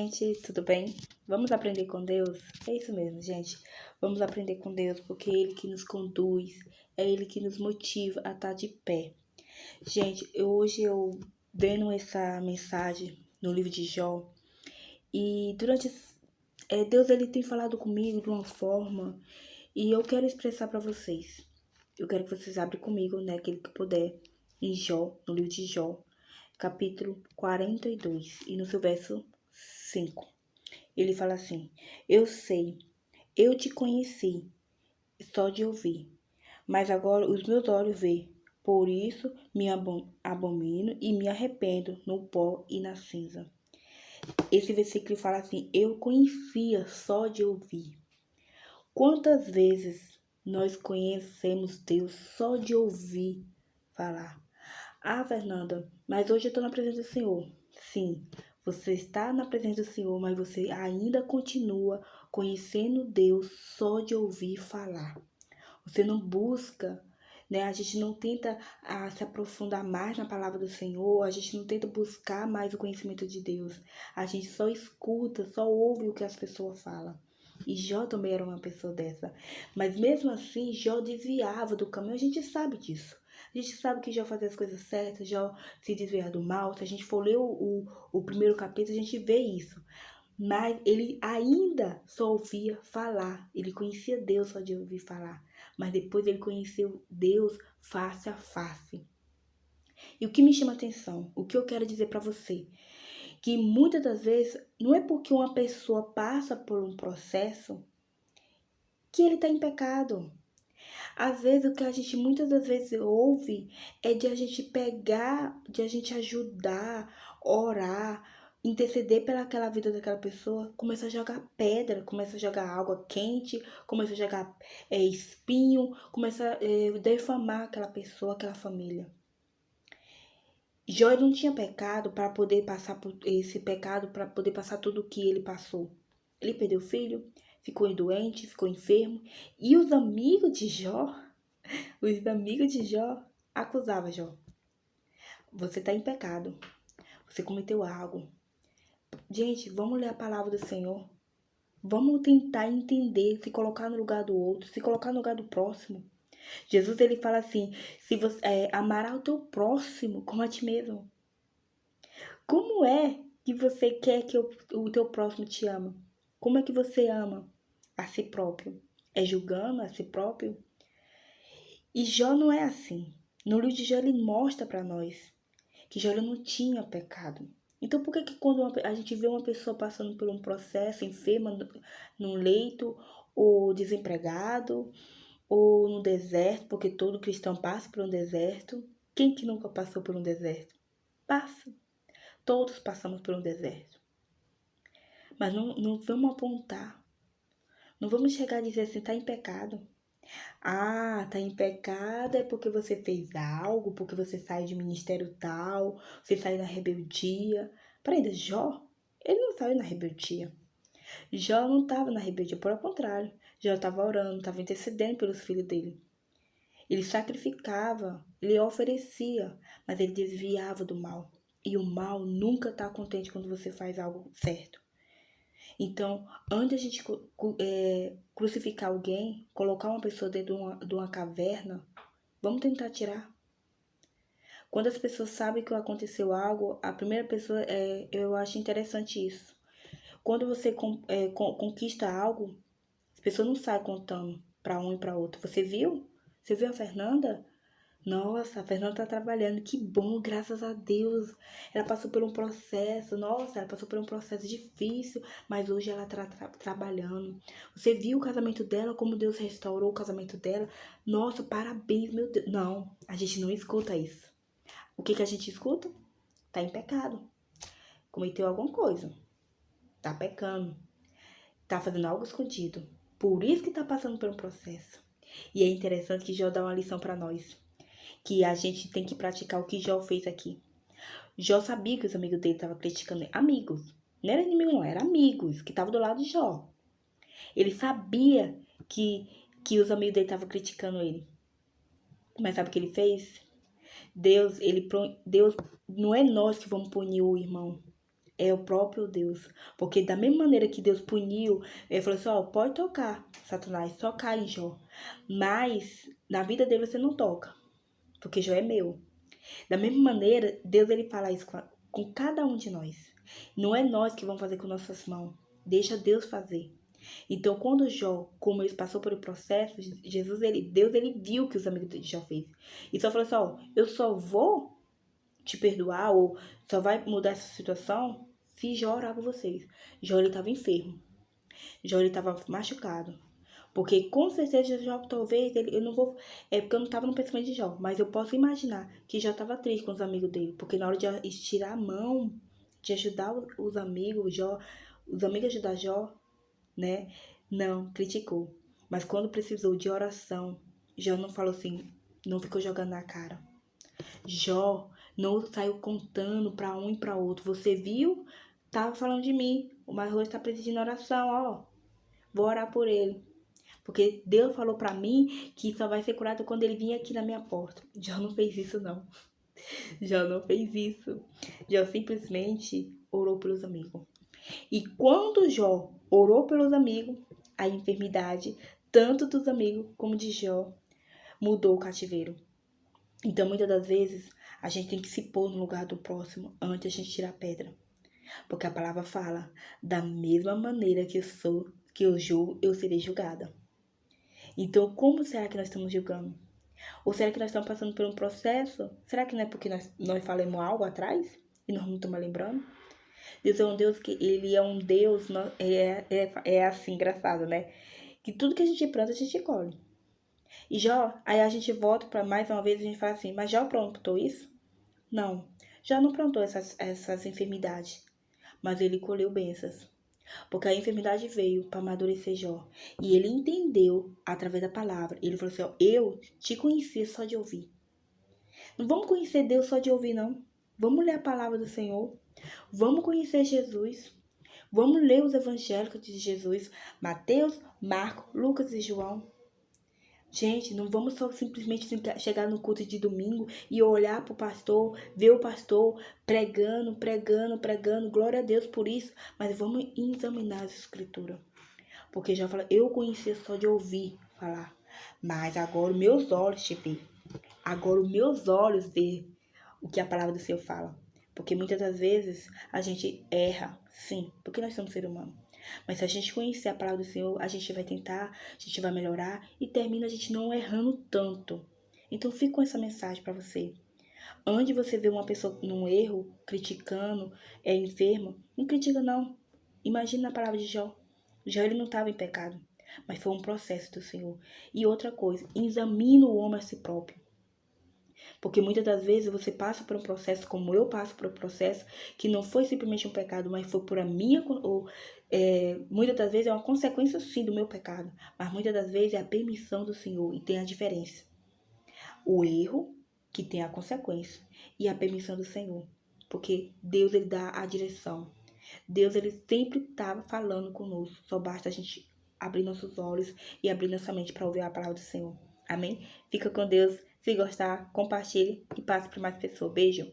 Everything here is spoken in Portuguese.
gente, tudo bem? Vamos aprender com Deus? É isso mesmo, gente. Vamos aprender com Deus porque é Ele que nos conduz, é Ele que nos motiva a estar de pé. Gente, hoje eu vendo essa mensagem no livro de Jó e Deus ele tem falado comigo de uma forma e eu quero expressar para vocês. Eu quero que vocês abrem comigo, né, aquele que puder, em Jó, no livro de Jó, capítulo 42 e no seu verso 5. Ele fala assim: Eu sei, eu te conheci só de ouvir, mas agora os meus olhos veem. Por isso me abomino e me arrependo no pó e na cinza. Esse versículo fala assim: Eu conhecia só de ouvir. Quantas vezes nós conhecemos Deus só de ouvir falar? Ah, Fernanda, mas hoje eu estou na presença do Senhor. Sim, você está na presença do Senhor, mas você ainda continua conhecendo Deus só de ouvir falar. Você não busca, né? A gente não tenta se aprofundar mais na palavra do Senhor, a gente não tenta buscar mais o conhecimento de Deus. A gente só escuta, só ouve o que as pessoas falam. E Jó também era uma pessoa dessa. Mas mesmo assim, Jó desviava do caminho, a gente sabe disso. A gente sabe que Jó fazia as coisas certas, Jó se desviava do mal. Se a gente for ler o primeiro capítulo, a gente vê isso. Mas ele ainda só ouvia falar. Ele conhecia Deus só de ouvir falar. Mas depois ele conheceu Deus face a face. E o que me chama a atenção, o que eu quero dizer para você, que muitas das vezes não é porque uma pessoa passa por um processo que ele está em pecado. Às vezes o que a gente muitas das vezes ouve é de a gente pegar, de a gente ajudar, orar, interceder pelaquela vida daquela pessoa, começa a jogar pedra, começa a jogar água quente, começa a jogar espinho, começa a defamar aquela pessoa, aquela família. Jó não tinha pecado para poder passar por esse pecado, para poder passar tudo o que ele passou. Ele perdeu o filho, ficou doente, ficou enfermo, e os amigos de Jó acusavam Jó. Você está em pecado, você cometeu algo. Gente, vamos ler a palavra do Senhor. Vamos tentar entender, se colocar no lugar do outro, se colocar no lugar do próximo. Jesus, ele fala assim, se você amará o teu próximo como a ti mesmo. Como é que você quer que o teu próximo te ama? Como é que você ama a si próprio? É julgando a si próprio? E Jó não é assim. No livro de Jó ele mostra para nós que Jó não tinha pecado. Então por que quando a gente vê uma pessoa passando por um processo, enferma, num leito, ou desempregado, ou no deserto, porque todo cristão passa por um deserto. Quem que nunca passou por um deserto? Passa. Todos passamos por um deserto. Mas não vamos apontar. Não vamos chegar a dizer assim, tá em pecado. Ah, tá em pecado é porque você fez algo, porque você sai de ministério tal, você sai na rebeldia. Peraí, Jó, ele não saiu na rebeldia. Jó não estava na rebeldia, por contrário. Jó estava orando, estava intercedendo pelos filhos dele. Ele sacrificava, ele oferecia, mas ele desviava do mal. E o mal nunca está contente quando você faz algo certo. Então, antes de a gente crucificar alguém, colocar uma pessoa dentro de uma caverna, vamos tentar tirar. Quando as pessoas sabem que aconteceu algo, a primeira pessoa, eu acho interessante isso. Quando você conquista algo, as pessoas não saem contando para um e para outro. Você viu? Você viu a Fernanda? Nossa, a Fernanda tá trabalhando, que bom, graças a Deus. Ela passou por um processo, nossa, ela passou por um processo difícil, mas hoje ela tá trabalhando. Você viu o casamento dela, como Deus restaurou o casamento dela? Nossa, parabéns, meu Deus. Não, a gente não escuta isso. O que a gente escuta? Tá em pecado. Cometeu alguma coisa. Tá pecando. Tá fazendo algo escondido. Por isso que tá passando por um processo. E é interessante que Jó dá uma lição para nós. Que a gente tem que praticar o que Jó fez aqui. Jó sabia que os amigos dele estavam criticando ele. Amigos. Não era inimigo não, era amigos que estavam do lado de Jó. Ele sabia que os amigos dele estavam criticando ele. Mas sabe o que ele fez? Deus, não é nós que vamos punir o irmão. é o próprio Deus. Porque da mesma maneira que Deus puniu, ele falou assim, ó, pode tocar, Satanás, tocar em Jó. Mas na vida dele você não toca, porque Jó é meu. Da mesma maneira, Deus ele fala isso com cada um de nós. Não é nós que vamos fazer com nossas mãos. Deixa Deus fazer. Então, quando Jó, como ele passou pelo processo, Deus ele viu o que os amigos de Jó fez. E só falou assim, ó, eu só vou te perdoar ou só vai mudar essa situação se Jó orar por vocês. Jó ele estava enfermo. Jó ele estava machucado. Porque com certeza Jó, talvez, eu não vou. É porque eu não estava no pensamento de Jó. Mas eu posso imaginar que Jó estava triste com os amigos dele. Porque na hora de estirar a mão, de ajudar os amigos, os amigos ajudar Jó, né? Não, criticou. Mas quando precisou de oração, Jó não falou assim, não ficou jogando na cara. Jó não saiu contando para um e para outro. Você viu? Tava falando de mim. O Marroi está precisando de oração, ó. Vou orar por ele. Porque Deus falou para mim que só vai ser curado quando ele vir aqui na minha porta. Jó não fez isso, não. Jó não fez isso. Jó simplesmente orou pelos amigos. E quando Jó orou pelos amigos, a enfermidade, tanto dos amigos como de Jó, mudou o cativeiro. Então, muitas das vezes, a gente tem que se pôr no lugar do próximo antes de a gente tirar a pedra. Porque a palavra fala, da mesma maneira que eu julgo, eu serei julgada. Então, como será que nós estamos julgando? Ou será que nós estamos passando por um processo? Será que não é porque nós falamos algo atrás e nós não estamos lembrando? Deus é um Deus que ele é um Deus, é assim, engraçado, né? Que tudo que a gente planta, a gente colhe. E Jó, aí a gente volta para mais uma vez, a gente fala assim, mas Jó plantou isso? Não, Jó não plantou essas enfermidades, mas ele colheu bênçãos. Porque a enfermidade veio para amadurecer Jó. E ele entendeu através da palavra. Ele falou assim, ó, eu te conhecia só de ouvir. Não vamos conhecer Deus só de ouvir, não. Vamos ler a palavra do Senhor. Vamos conhecer Jesus. Vamos ler os evangelhos de Jesus. Mateus, Marcos, Lucas e João. Gente, não vamos só simplesmente chegar no culto de domingo e olhar para o pastor, ver o pastor pregando, glória a Deus por isso, mas vamos examinar as escrituras. Porque já fala, eu conhecia só de ouvir falar, mas agora meus olhos te vê. Agora os meus olhos vê o que a palavra do Senhor fala. Porque muitas das vezes a gente erra, sim, porque nós somos seres humanos. Mas se a gente conhecer a palavra do Senhor, a gente vai tentar, a gente vai melhorar e termina a gente não errando tanto. Então fica com essa mensagem para você. Onde você vê uma pessoa num erro, criticando, é enferma, não critica não. Imagina a palavra de Jó. Jó ele não estava em pecado, mas foi um processo do Senhor. E outra coisa, examina o homem a si próprio. Porque muitas das vezes você passa por um processo, como eu passo por um processo, que não foi simplesmente um pecado, mas foi por a minha, muitas das vezes é uma consequência sim do meu pecado, mas muitas das vezes é a permissão do Senhor e tem a diferença. O erro, que tem a consequência, e a permissão do Senhor. Porque Deus ele dá a direção. Deus ele sempre estava falando conosco, só basta a gente abrir nossos olhos e abrir nossa mente para ouvir a palavra do Senhor. Amém? Fica com Deus. Se gostar, compartilhe e passe para mais pessoas. Beijo.